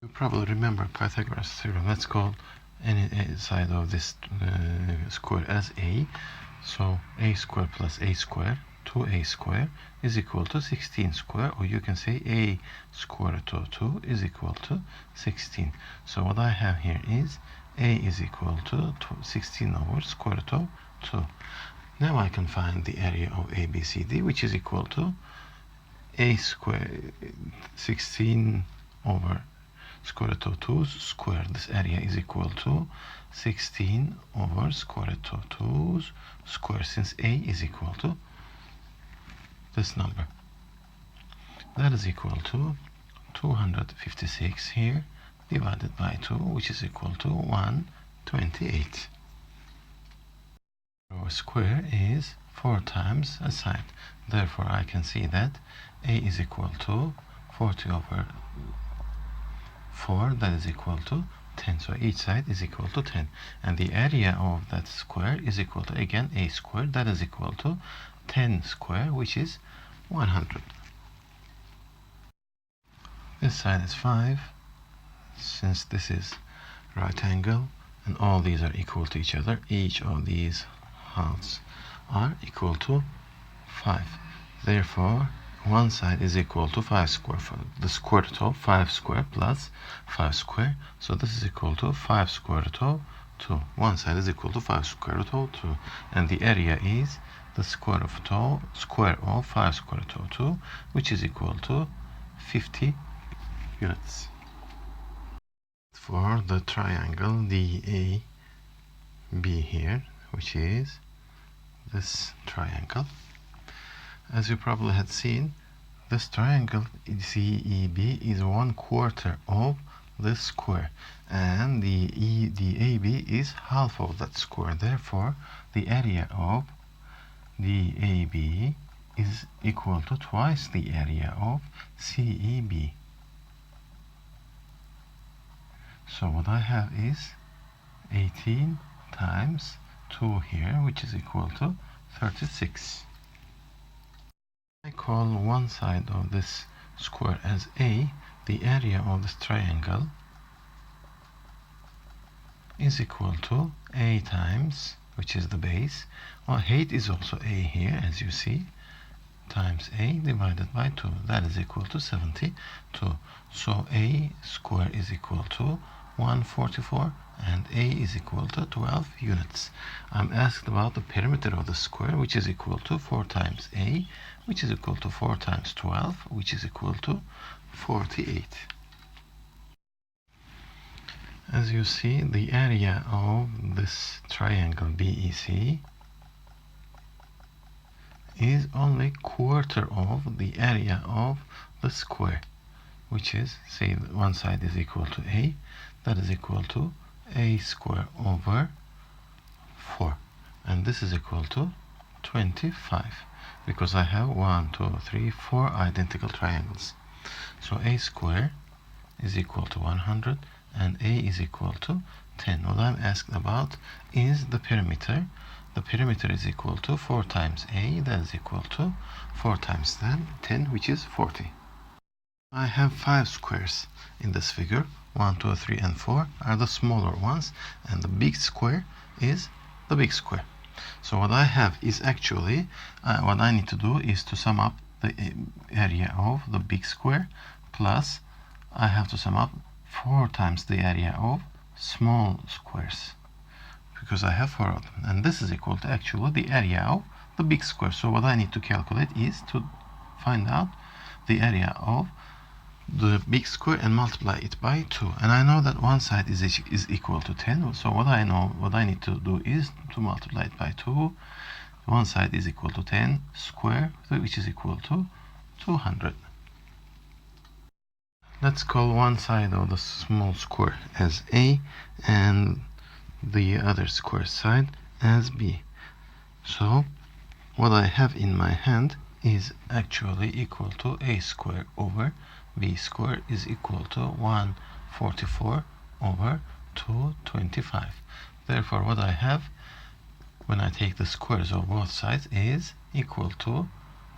You probably remember Pythagoras theorem. Let's call any side of this square as a. So a square plus a square, 2a square, is equal to 16 square, or you can say a square root of 2 is equal to 16. So what I have here is a is equal to 16 over square root of 2. Now I can find the area of ABCD, which is equal to a square, 16 over square root of 2 square. This area is equal to 16 over square root of 2 square, since a is equal to this number. That is equal to 256 here divided by 2, which is equal to 128. Our square is 4 times a side. Therefore, I can see that a is equal to 40 over 4, that is equal to 10. So each side is equal to 10. And the area of that square is equal to, again, a square, that is equal to 10 square, which is 100. This side is 5, since this is right angle, and all these are equal to each other. Each of these halves are equal to 5. Therefore, one side is equal to 5 square, for the square root of 5 square plus 5 square. So this is equal to 5 square root of 2. One side is equal to 5 square root of 2. And the area is the square of 5 square root of 2, which is equal to 50 units. For the triangle DAB here, which is this triangle, as you probably had seen, this triangle CEB is 1/4 of this square, and the DAB is half of that square. Therefore, the area of DAB is equal to twice the area of CEB. So what I have is 18 times 2 here, which is equal to 36. I call one side of this square as A. The area of this triangle is equal to A times, which is the base, or height is also A here, as you see, times A divided by 2. That is equal to 72. So A square is equal to 144, and A is equal to 12 units. I'm asked about the perimeter of the square, which is equal to 4 times A, which is equal to 4 times 12, which is equal to 48. As you see, the area of this triangle BEC is only quarter of the area of the square, which is, say, one side is equal to A, that is equal to A square over 4, and this is equal to 25, because I have 1, 2, 3, 4 identical triangles. So A square is equal to 100, and A is equal to 10. What I'm asked about is the perimeter. The perimeter is equal to 4 times A, that is equal to 4 times 10, which is 40. I have 5 squares in this figure. 1, 2, 3, and 4 are the smaller ones, and the big square is the big square. So what I have is actually, what I need to do is to sum up the area of the big square, plus I have to sum up 4 times the area of small squares, because I have 4 of them, and this is equal to actually the area of the big square. So what I need to calculate is to find out the area of the big square and multiply it by 2, and I know that one side is equal to 10. So what I need to do is to multiply it by 2. One side is equal to 10 square, which is equal to 200. Let's call one side of the small square as A and the other square side as B. So what I have in my hand is actually equal to A square over B square is equal to 144 over 225. Therefore, what I have when I take the squares of both sides is equal to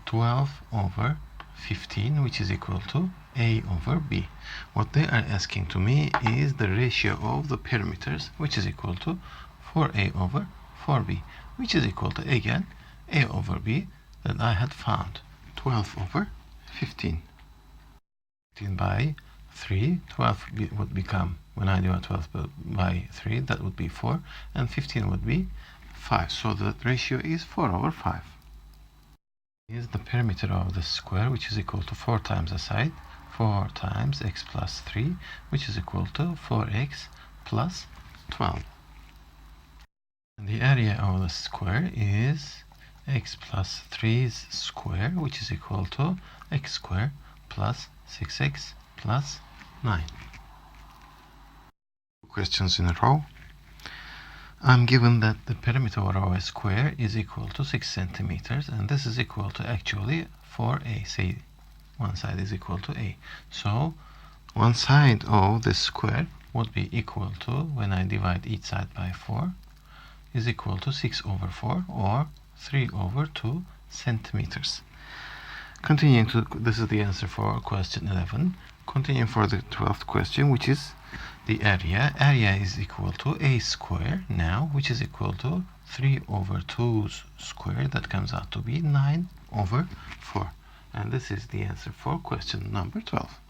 12 over 15, which is equal to A over B. What they are asking to me is the ratio of the perimeters, which is equal to 4A over 4B, which is equal to, again, A over B that I had found, 12 over 15. 15 by 3, 12 would become, when I do a 12 by 3, that would be 4, and 15 would be 5. So the ratio is 4 over 5. Is the perimeter of the square, which is equal to 4 times the side, 4 times x plus 3, which is equal to 4x plus 12. And the area of the square is x plus 3's square, which is equal to x squared plus 6x plus 9. Questions in a row. I'm given that the perimeter of a square is equal to 6 centimeters, and this is equal to actually 4a. Say one side is equal to a. So one side of the square would be equal to, when I divide each side by 4, is equal to 6 over 4, or 3 over 2 centimeters. Continuing to, this is the answer for question 11. Continuing for the 12th question, which is the area. Area is equal to a square now, which is equal to 3 over 2 square. That comes out to be 9 over 4. And this is the answer for question number 12.